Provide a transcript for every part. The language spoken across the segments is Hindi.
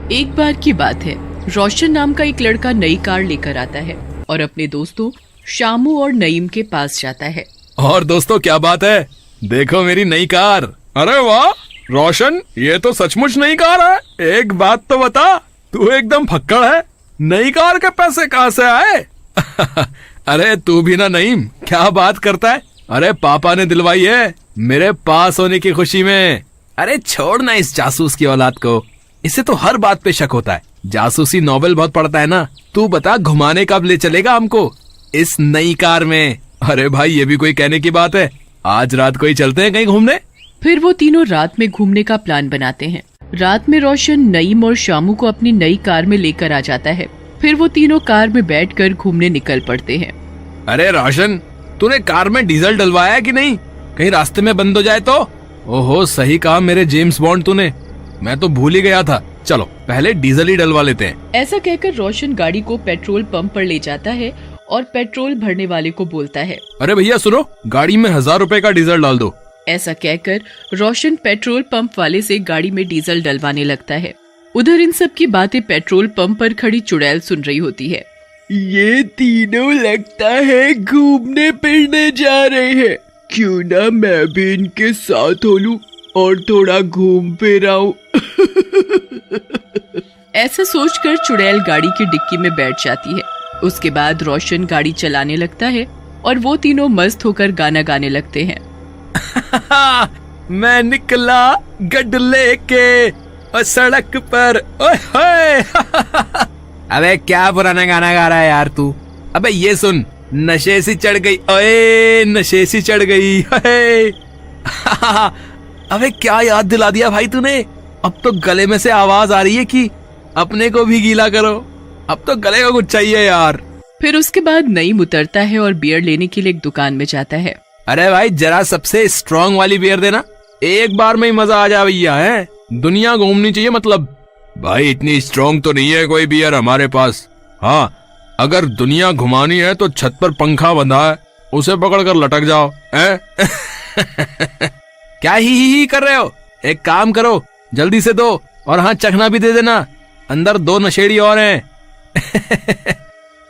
एक बार की बात है, रोशन नाम का एक लड़का नई कार लेकर आता है और अपने दोस्तों शामू और नईम के पास जाता है। और दोस्तों क्या बात है, देखो मेरी नई कार। अरे वाह रोशन, ये तो सचमुच नई कार है। एक बात तो बता, तू एकदम फक्कड़ है, नई कार के पैसे कहाँ से आए? अरे तू भी ना नईम, क्या बात करता है? अरे पापा ने दिलवाई है मेरे पास होने की खुशी में। अरे छोड़ ना इस जासूस की औलाद को, इसे तो हर बात पे शक होता है। जासूसी नॉवेल बहुत पढ़ता है ना। तू बता घुमाने कब ले चलेगा हमको इस नई कार में? अरे भाई ये भी कोई कहने की बात है, आज रात को ही चलते हैं कहीं घूमने। फिर वो तीनों रात में घूमने का प्लान बनाते हैं। रात में रोशन नईम और शामू को अपनी नई कार में लेकर आ जाता है। फिर वो तीनों कार में बैठकर घूमने निकल पड़ते हैं। अरे रोशन, तूने कार में डीजल डलवाया है कि नहीं? कहीं रास्ते में बंद हो जाए तो। ओहो सही कहा मेरे जेम्स बॉन्ड तूने, मैं तो भूल ही गया था। चलो पहले डीजल ही डलवा लेते हैं। ऐसा कहकर रोशन गाड़ी को पेट्रोल पंप पर ले जाता है और पेट्रोल भरने वाले को बोलता है, अरे भैया सुनो, गाड़ी में 1000 रुपए का डीजल डाल दो। ऐसा कहकर रोशन पेट्रोल पंप वाले से गाड़ी में डीजल डलवाने लगता है। उधर इन सब की बातें पेट्रोल पंप पर खड़ी चुड़ैल सुन रही होती है। ये तीनों लगता है घूमने फिरने जा रहे हैं, क्यों ना मैं भी इनके साथ हो लूं और थोड़ा घूम फिर आऊं। ऐसा सोचकर चुड़ैल गाड़ी की डिक्की में बैठ जाती है। उसके बाद रोशन गाड़ी चलाने लगता है और वो तीनों मस्त होकर गाना गाने लगते हैं। मैं निकला गड लेके और सड़क पर, ओए होए। अबे क्या पुराना गाना गा रहा है यार तू? अबे ये सुन, नशे सी चढ़ गई, ओए नशे सी चढ़ गई। अबे क्या याद दिला दिया भाई तूने। अब तो गले में से आवाज आ रही है कि अपने को भी गीला करो। अब तो गले को कुछ चाहिए यार। फिर उसके बाद नईम उतरता है और बियर लेने के लिए एक दुकान में जाता है। अरे भाई जरा सबसे स्ट्रॉन्ग वाली बियर देना, एक बार में ही मजा आ जा भैया। है दुनिया घूमनी चाहिए मतलब। भाई इतनी स्ट्रॉन्ग तो नहीं है कोई बियर हमारे पास। हाँ अगर दुनिया घुमानी है तो छत पर पंखा बंधा है, उसे पकड़कर लटक जाओ। क्या ही कर रहे हो? एक काम करो जल्दी से दो, और हाँ चखना भी दे देना, अंदर 2 नशेड़ी और हैं।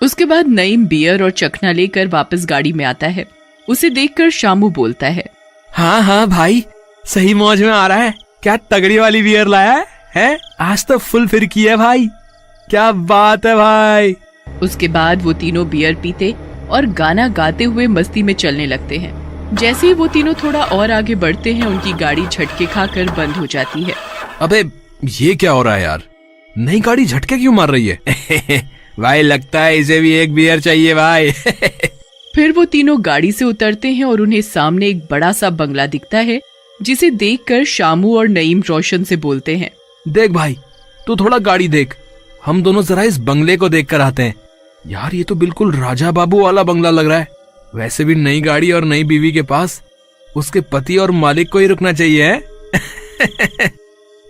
उसके बाद नईम बियर और चखना लेकर वापस गाड़ी में आता है। उसे देखकर शामू बोलता है, हाँ भाई सही मौज में आ रहा है। क्या तगड़ी वाली बियर लाया है? आज तो फुल फिर की है भाई, क्या बात है भाई। उसके बाद वो तीनों बियर पीते और गाना गाते हुए मस्ती में चलने लगते हैं। जैसे ही वो तीनों थोड़ा और आगे बढ़ते हैं, उनकी गाड़ी झटके खाकर बंद हो जाती है। अबे ये क्या हो रहा है यार, नई गाड़ी झटके क्यों मार रही है? भाई लगता है इसे भी एक बियर चाहिए भाई। फिर वो तीनों गाड़ी से उतरते हैं और उन्हें सामने एक बड़ा सा बंगला दिखता है, जिसे देखकर शामू और नईम रोशन से बोलते हैं, देख भाई तू थोड़ा गाड़ी देख, हम दोनों जरा इस बंगले को देख कर आते हैं। यार ये तो बिल्कुल राजा बाबू वाला बंगला लग रहा है। वैसे भी नई गाड़ी और नई बीवी के पास उसके पति और मालिक को ही रुकना चाहिए है।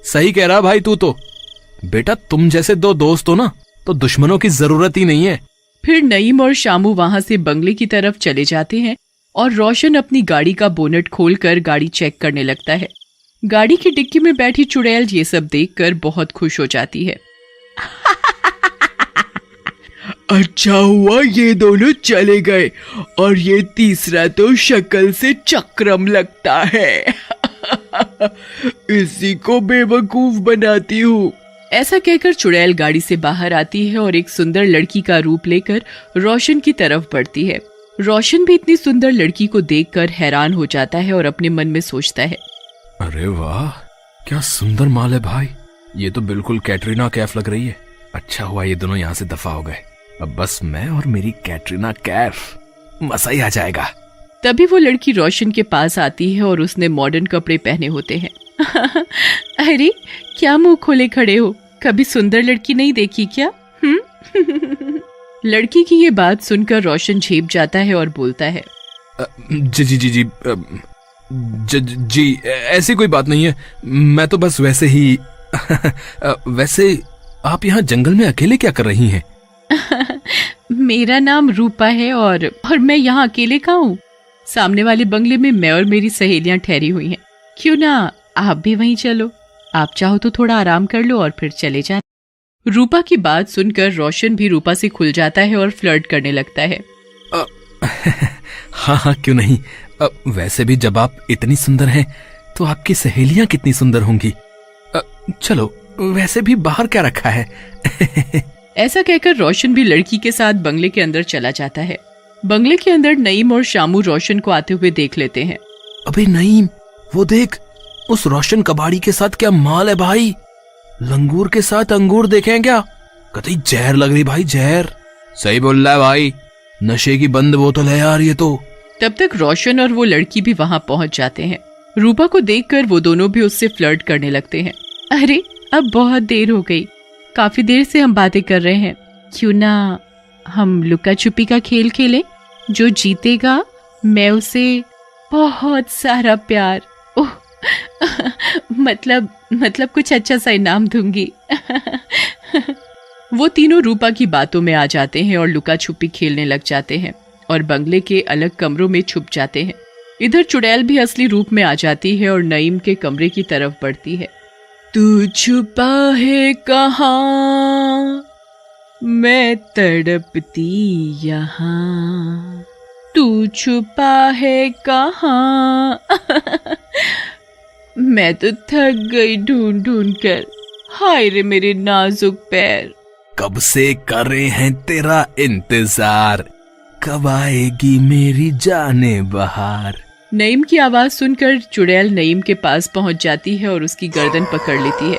सही कह रहा भाई तू तो। बेटा तुम जैसे 2 दोस्त हो ना तो दुश्मनों की जरूरत ही नहीं है। फिर नईम और शामू वहां से बंगले की तरफ चले जाते हैं और रोशन अपनी गाड़ी का बोनट खोलकर गाड़ी चेक करने लगता है। गाड़ी की डिक्की में बैठी चुड़ैल ये सब देखकर बहुत खुश हो जाती है। अच्छा हुआ ये दोनों चले गए, और ये तीसरा तो शक्ल से चक्रम लगता है। इसी को बेवकूफ बनाती हूँ। ऐसा कहकर चुड़ैल गाड़ी से बाहर आती है और एक सुंदर लड़की का रूप लेकर रोशन की तरफ बढ़ती है। रोशन भी इतनी सुंदर लड़की को देखकर हैरान हो जाता है और अपने मन में सोचता है, अरे वाह क्या सुंदर माल है भाई, ये तो बिल्कुल कैटरीना कैफ लग रही है। अच्छा हुआ ये दोनों यहाँ से दफा हो गए, अब बस मैं और मेरी कैटरीना कैफ, मजा ही आ जाएगा। तभी वो लड़की रोशन के पास आती है और उसने मॉडर्न कपड़े पहने होते हैं। अरे क्या मुंह खोले खड़े हो, कभी सुंदर लड़की नहीं देखी क्या? लड़की की ये बात सुनकर रोशन झेप जाता है और बोलता है, जी ऐसी कोई बात नहीं है, मैं तो बस वैसे ही। वैसे आप यहाँ जंगल में अकेले क्या कर रही हैं? मेरा नाम रूपा है और मैं यहाँ अकेले कहाँ हूँ? सामने वाले बंगले में मैं और मेरी सहेलियां ठहरी हुई हैं। क्यों ना आप भी वहीं चलो, आप चाहो तो थोड़ा आराम कर लो और फिर चले जाना। रूपा की बात सुनकर रोशन भी रूपा से खुल जाता है और फ्लर्ट करने लगता है। हाँ हाँ, क्यों नहीं। वैसे भी जब आप इतनी सुंदर हैं तो आपकी सहेलियां कितनी सुंदर होंगी। चलो, वैसे भी बाहर क्या रखा है। ऐसा कहकर रोशन भी लड़की के साथ बंगले के अंदर चला जाता है। बंगले के अंदर नईम और शामू रोशन को आते हुए देख लेते हैं। अबे नईम, वो देख, उस रोशन कबाड़ी के साथ क्या माल है भाई। लंगूर के साथ अंगूर देखे हैं क्या? कतई जहर लग रही भाई, जहर। सही बोल रहा है भाई, नशे की बंद बोतल है यार ये तो। तब तक रोशन और वो लड़की भी वहां पहुंच जाते हैं। रूपा को देखकर वो दोनों भी उससे फ्लर्ट करने लगते हैं। अरे अब बहुत देर हो गई, काफी देर से हम बातें कर रहे हैं, क्यों ना हम लुका छुपी का खेल खेलें? जो जीतेगा मैं उसे बहुत सारा प्यार, ओह मतलब कुछ अच्छा सा इनाम दूंगी। वो तीनों रूपा की बातों में आ जाते हैं और लुका छुपी खेलने लग जाते हैं और बंगले के अलग कमरों में छुप जाते हैं। इधर चुड़ैल भी असली रूप में आ जाती है और नईम के कमरे की तरफ बढ़ती है। तू छुपा है कहाँ, मैं तड़पती यहाँ, तू छुपा है कहाँ। मैं तो थक गई ढूंढ ढूंढ कर, हाय रे मेरे नाजुक पैर। कब से कर रहे हैं तेरा इंतजार, कब आएगी मेरी जाने बहार। नईम की आवाज सुनकर चुड़ैल नईम के पास पहुंच जाती है और उसकी गर्दन पकड़ लेती है।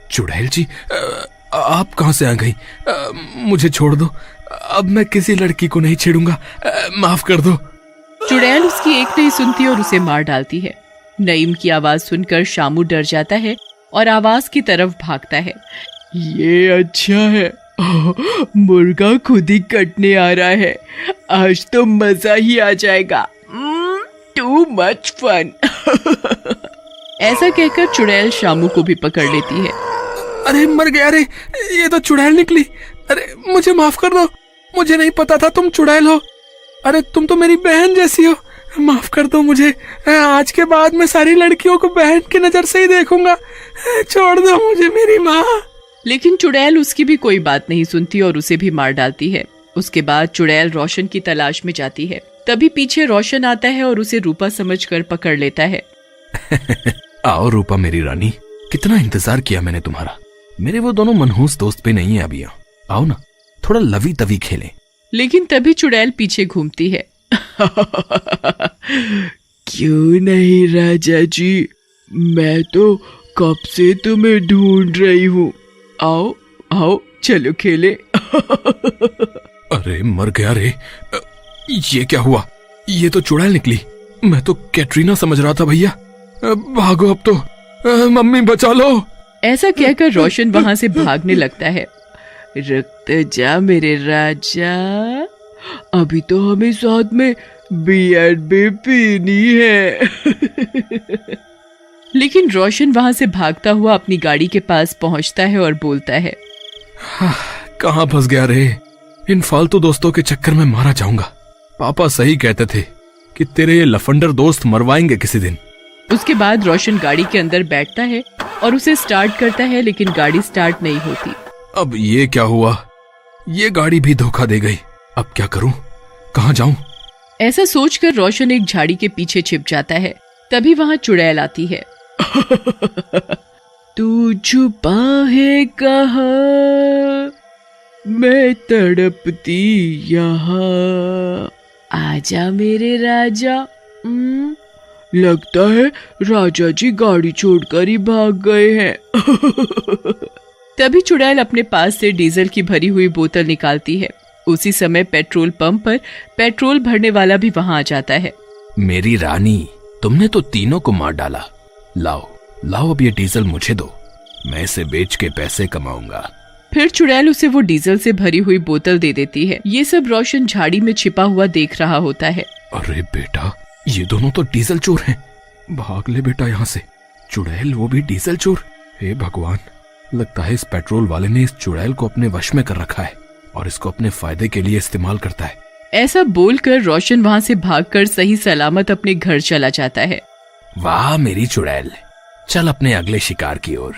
चुड़ैल जी, आप कहां से आ गई? मुझे छोड़ दो, अब मैं किसी लड़की को नहीं छेड़ूंगा, माफ कर दो। चुड़ैल उसकी एक नहीं सुनती और उसे मार डालती है। नईम की आवाज सुनकर शामू डर जाता है और आवाज की तरफ भागता है। ये अच्छा है, मुर्गा खुद ही कटने आ रहा है, आज तो मजा ही आ जाएगा। Too much fun. ऐसा कहकर चुड़ैल शामू को भी पकड़ लेती है। अरे मर गया रे, ये तो चुड़ैल निकली। अरे मुझे माफ कर दो, मुझे नहीं पता था तुम चुड़ैल हो। अरे तुम तो मेरी बहन जैसी हो, माफ कर दो मुझे। आज के बाद मैं सारी लड़कियों को बहन की नजर से ही देखूंगा, छोड़ दो मुझे मेरी माँ। लेकिन चुड़ैल उसकी भी कोई बात नहीं सुनती और उसे भी मार डालती है। उसके बाद चुड़ैल रोशन की तलाश में जाती है। तभी पीछे रोशन आता है और उसे रूपा समझकर पकड़ लेता है। आओ रूपा मेरी रानी, कितना इंतजार किया मैंने तुम्हारा। मेरे वो दोनों मनहूस दोस्त पे नहीं है अभी, आओ ना थोड़ा लवी तवी खेलें। लेकिन तभी चुड़ैल पीछे घूमती है। क्यों नहीं राजा जी, मैं तो कब से तुम्हें ढूंढ रही हूँ, आओ आओ चलो खेले। अरे मर गया रे, ये क्या हुआ? ये तो चुड़ैल निकली, मैं तो कैटरीना समझ रहा था भैया। भागो अब तो, मम्मी बचा लो। ऐसा कहकर रोशन वहां से भागने लगता है। रुक जा मेरे राजा, अभी तो हमें साथ में बियर भी पीनी है। लेकिन रोशन वहां से भागता हुआ अपनी गाड़ी के पास पहुंचता है और बोलता है, कहाँ फंस गया रे, इन फालतू दोस्तों के चक्कर में मारा जाऊंगा। पापा सही कहते थे कि तेरे ये लफंडर दोस्त मरवाएंगे किसी दिन। उसके बाद रोशन गाड़ी के अंदर बैठता है और उसे स्टार्ट करता है, लेकिन गाड़ी स्टार्ट नहीं होती। अब ये क्या हुआ? ये गाड़ी भी धोखा दे गई, अब क्या करूं, कहां जाऊं? ऐसा सोचकर रोशन एक झाड़ी के पीछे छिप जाता है। तभी वहां चुड़ैल आती है। तू छुपा है कहाँ, मैं तड़पती यहाँ, आजा मेरे राजा। लगता है राजा जी गाड़ी छोड़कर ही भाग गए हैं। तभी चुड़ैल अपने पास से डीजल की भरी हुई बोतल निकालती है। उसी समय पेट्रोल पंप पर पेट्रोल भरने वाला भी वहां आ जाता है। मेरी रानी, तुमने तो तीनों को मार डाला, लाओ लाओ अब ये डीजल मुझे दो, मैं इसे बेच के पैसे कमाऊंगा। फिर चुड़ैल उसे वो डीजल से भरी हुई बोतल दे देती है। ये सब रोशन झाड़ी में छिपा हुआ देख रहा होता है। अरे बेटा, ये दोनों तो डीजल चोर हैं, भाग ले बेटा यहाँ से। चुड़ैल वो भी डीजल चोर, हे भगवान, लगता है इस पेट्रोल वाले ने इस चुड़ैल को अपने वश में कर रखा है और इसको अपने फायदे के लिए इस्तेमाल करता है। ऐसा बोलकर रोशन वहां से भागकर सही सलामत अपने घर चला जाता है। वाह मेरी चुड़ैल, चल अपने अगले शिकार की ओर।